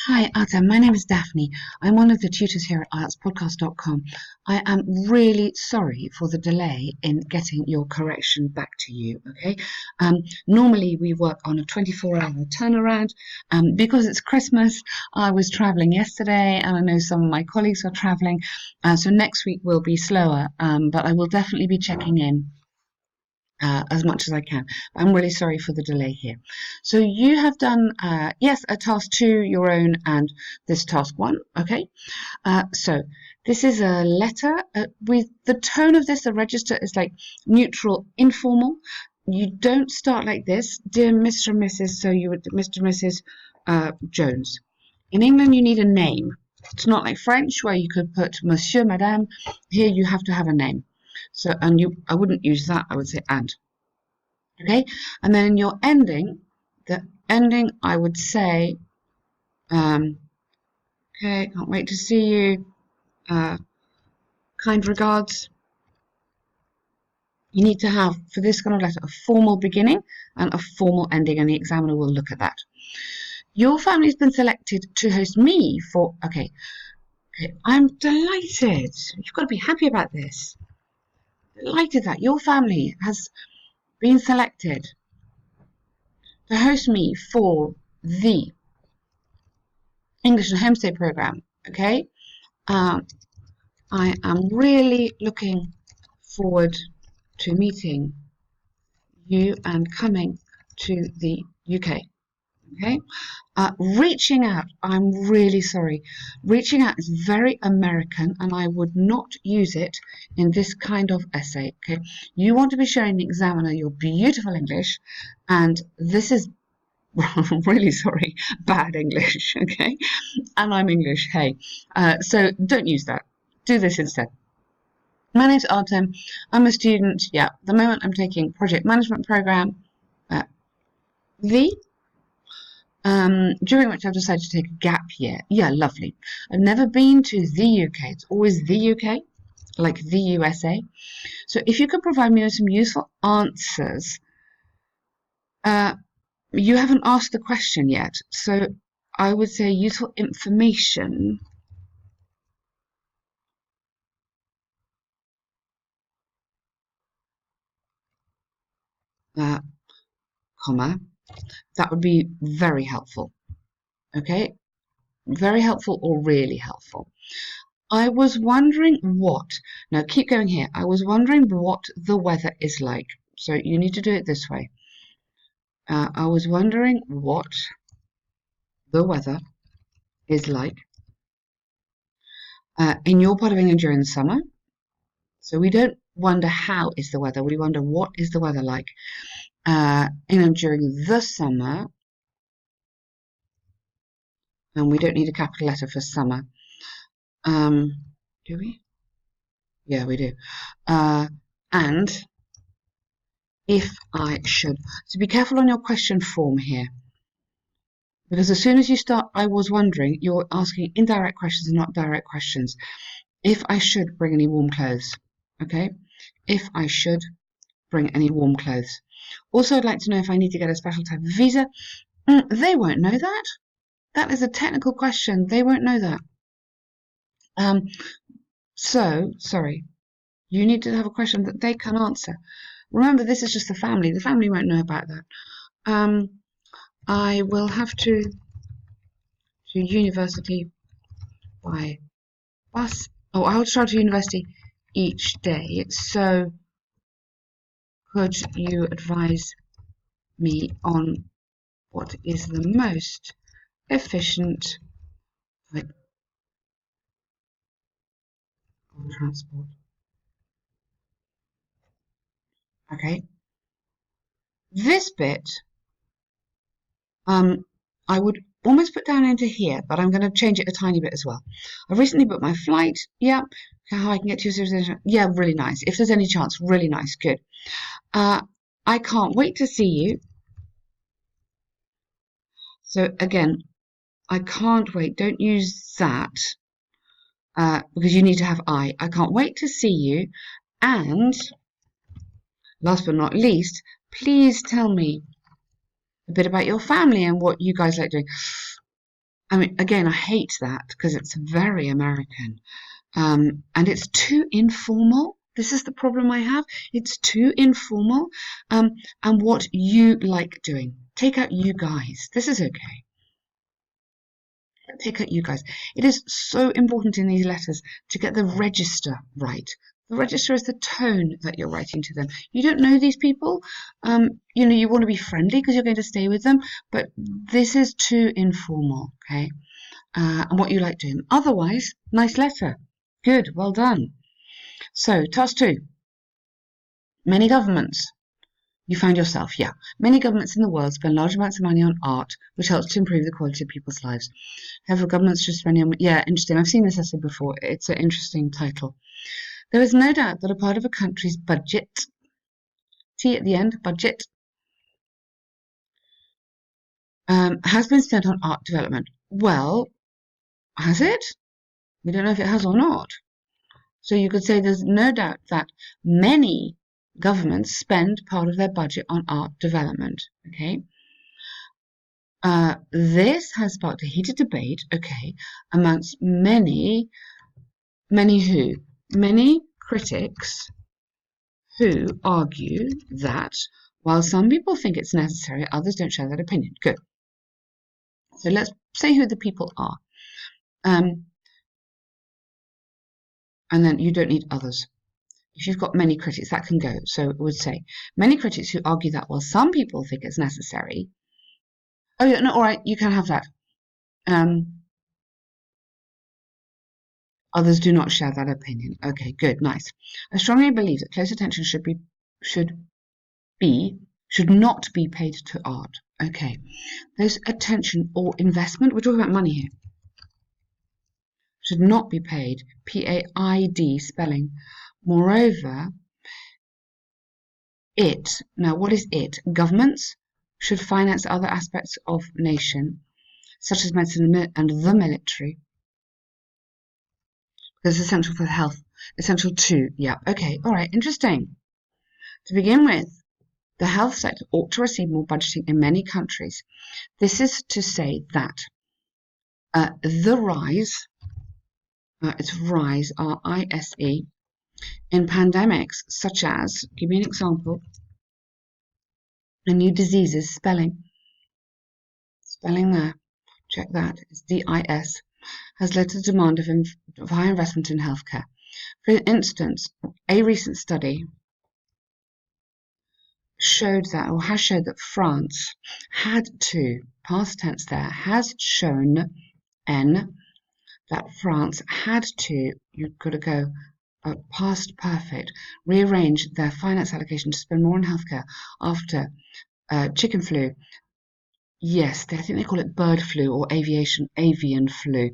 Hi, Artem. My name is Daphne. I'm one of the tutors here at IELTSpodcast.com. I am really sorry for the delay in getting your correction back to you, okay? Normally we work on a 24-hour turnaround. Because it's Christmas, I was traveling yesterday and I know some of my colleagues are traveling, so next week will be slower, but I will definitely be checking in as much as I can. I'm really sorry for the delay here. So you have done, yes, a task 2, your own, and this task 1, okay? So this is a letter. With the tone of this, the register is like neutral, informal. You don't start like this, dear Mr. and Mrs. So you would, Mr. and Mrs. Jones. In England, you need a name. It's not like French where you could put Monsieur, Madame. Here you have to have a name. So, and I wouldn't use that. I would say and. Okay, and then in your ending, the ending, I would say, okay, can't wait to see you. Kind regards. You need to have, for this kind of letter, a formal beginning and a formal ending, and the examiner will look at that. Your family has been selected to host me for, okay, I'm delighted. You've got to be happy about this. Delighted that your family has been selected to host me for the English and Homestay program, okay? I am really looking forward to meeting you and coming to the UK, okay? Reaching out, I'm really sorry. Reaching out is very American and I would not use it in this kind of essay, okay? You want to be showing the examiner your beautiful English, and this is really sorry, bad English, okay? And I'm English, hey. So don't use that. Do this instead. My name's Artem. I'm a student, yeah. At the moment I'm taking project management program at during which I've decided to take a gap year. Yeah, lovely. I've never been to the UK. It's always the UK, like the USA. So if you could provide me with some useful answers, you haven't asked the question yet. So I would say useful information. Comma, that would be very helpful. Okay, very helpful or really helpful. I was wondering what, now keep going here. I was wondering what the weather is like. So you need to do it this way. I was wondering what the weather is like in your part of England during the summer. So we don't wonder how is the weather, we wonder what is the weather like England during the summer. And we don't need a capital letter for summer. Do we? Yeah, we do. And if I should. So be careful on your question form here. Because as soon as you start, I was wondering, you're asking indirect questions and not direct questions. If I should bring any warm clothes. Okay? If I should bring any warm clothes. Also, I'd like to know if I need to get a special type of visa. They won't know that. That is a technical question. They won't know that. So, sorry. You need to have a question that they can answer. Remember, this is just the family. The family won't know about that. I will have to university by bus. Oh, I'll travel to university each day. So, could you advise me on what is the most efficient type of transport? Okay. This bit, I would almost put down into here, but I'm going to change it a tiny bit as well. I've recently booked my flight. Yeah. How I can get to your, yeah, really nice. If there's any chance, really nice. Good. I can't wait to see you. So again, I can't wait. Don't use that because you need to have I. I can't wait to see you. And last but not least, please tell me a bit about your family and what you guys like doing. I mean, again, I hate that because it's very American. And it's too informal. This is the problem I have. It's too informal. Um, and what you like doing. Take out you guys. This is okay. Take out you guys. It is so important in these letters to get the register right. The register is the tone that you're writing to them. You don't know these people. You want to be friendly because you're going to stay with them, but this is too informal, okay? And what you like doing. Otherwise, nice letter. Good, well done. So, task 2. Many governments. You find yourself, yeah. Many governments in the world spend large amounts of money on art, which helps to improve the quality of people's lives. However, governments should spend on... Yeah, interesting. I've seen this essay before. It's an interesting title. There is no doubt that a part of a country's budget, T at the end, budget, has been spent on art development. Well, has it? We don't know if it has or not. So you could say there's no doubt that many governments spend part of their budget on art development. Okay. This has sparked a heated debate, okay, amongst many who? Many critics who argue that while some people think it's necessary, others don't share that opinion. Good. So let's say who the people are. And then you don't need others. If you've got many critics, that can go. So it would say many critics who argue that while some people think it's necessary. Oh yeah, no, all right, you can have that. Others do not share that opinion. Okay, good, nice. I strongly believe that close attention should not be paid to art. Okay, close attention or investment. We're talking about money here. Should not be paid. P-A-I-D spelling. Moreover, now what is it? Governments should finance other aspects of nation, such as medicine and the military. Because it's essential for health. Essential too. Yeah, okay, all right, interesting. To begin with, the health sector ought to receive more budgeting in many countries. This is to say that the rise, it's rise, R-I-S-E, in pandemics such as, give me an example, and new diseases, spelling there, check that, it's D-I-S, has led to the demand of high investment in healthcare. For instance, a recent study showed that, or has showed that France had to, past tense there, has shown N, that France had to, you've got to go past perfect, rearrange their finance allocation to spend more on healthcare after chicken flu. Yes, I think they call it bird flu or avian flu,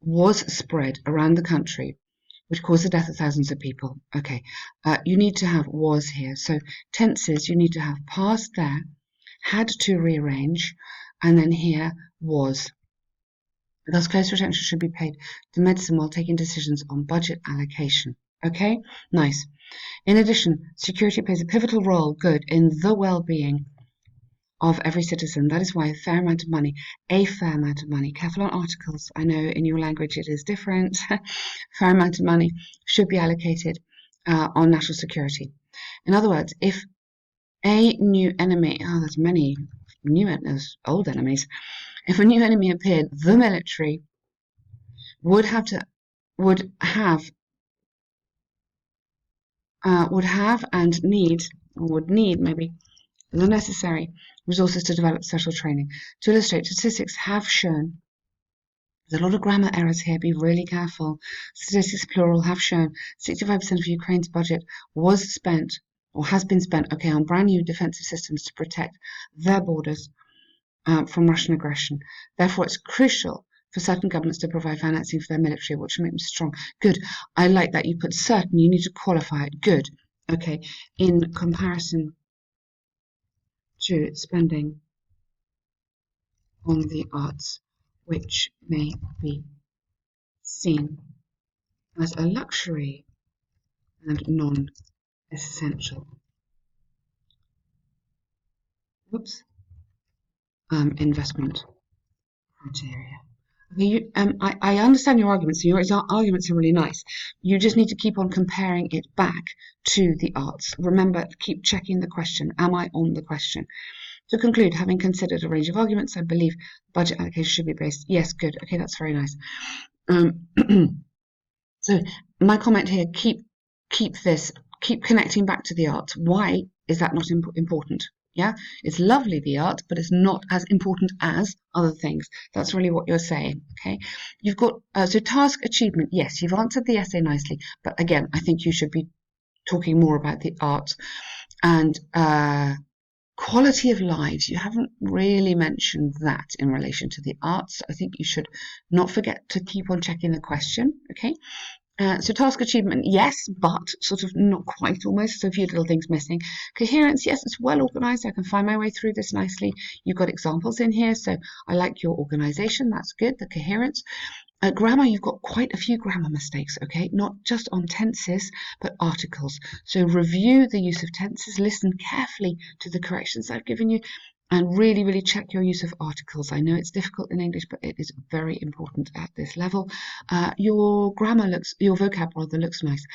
was spread around the country, which caused the death of thousands of people. Okay, you need to have was here. So tenses, you need to have past there, had to rearrange, and then here was. Thus, closer attention should be paid to medicine while taking decisions on budget allocation. Okay, nice. In addition, security plays a pivotal role, good, in the well-being of every citizen. That is why a fair amount of money, careful on articles, I know in your language it is different, fair amount of money should be allocated on national security. In other words, if a new enemy, there's many there's old enemies, if a new enemy appeared, the military would need maybe the necessary resources to develop special training. To illustrate, statistics have shown, there's a lot of grammar errors here, be really careful. Statistics plural have shown 65% of Ukraine's budget was spent or has been spent, okay, on brand new defensive systems to protect their borders from Russian aggression. Therefore, it's crucial for certain governments to provide financing for their military, which will make them strong. Good. I like that. You put certain, you need to qualify it. Good. Okay. In comparison to spending on the arts, which may be seen as a luxury and non-essential. Investment criteria. Okay, I understand your arguments. Your arguments are really nice. You just need to keep on comparing it back to the arts. Remember, keep checking the question. Am I on the question? To conclude, having considered a range of arguments, I believe budget allocation should be based. Yes, good. Okay, that's very nice. So my comment here: keep connecting back to the arts. Why is that not important? Yeah, it's lovely, the art, but it's not as important as other things. That's really what you're saying. Okay, you've got so task achievement. Yes, you've answered the essay nicely, but again, I think you should be talking more about the art and quality of lives. You haven't really mentioned that in relation to the arts. I think you should not forget to keep on checking the question. Okay. So task achievement, yes, but sort of not quite almost. So a few little things missing. Coherence, yes, it's well organized. I can find my way through this nicely. You've got examples in here, so I like your organization. That's good. The coherence. Grammar, you've got quite a few grammar mistakes, okay? Not just on tenses, but articles. So review the use of tenses, listen carefully to the corrections I've given you, and really, really check your use of articles. I know it's difficult in English, but it is very important at this level. Your vocab rather looks nice.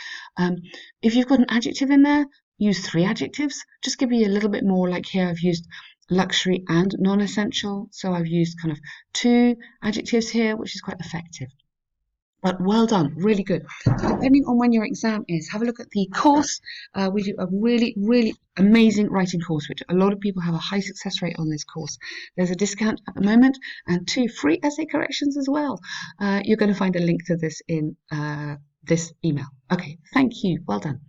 If you've got an adjective in there, use 3 adjectives. Just give me a little bit more, like here I've used luxury and non-essential. So I've used kind of 2 adjectives here, which is quite effective. But well done, really good. So depending on when your exam is, have a look at the course. We do a really, really amazing writing course, which a lot of people have a high success rate on this course. There's a discount at the moment and 2 free essay corrections as well. You're going to find a link to this in this email. Okay, thank you. Well done.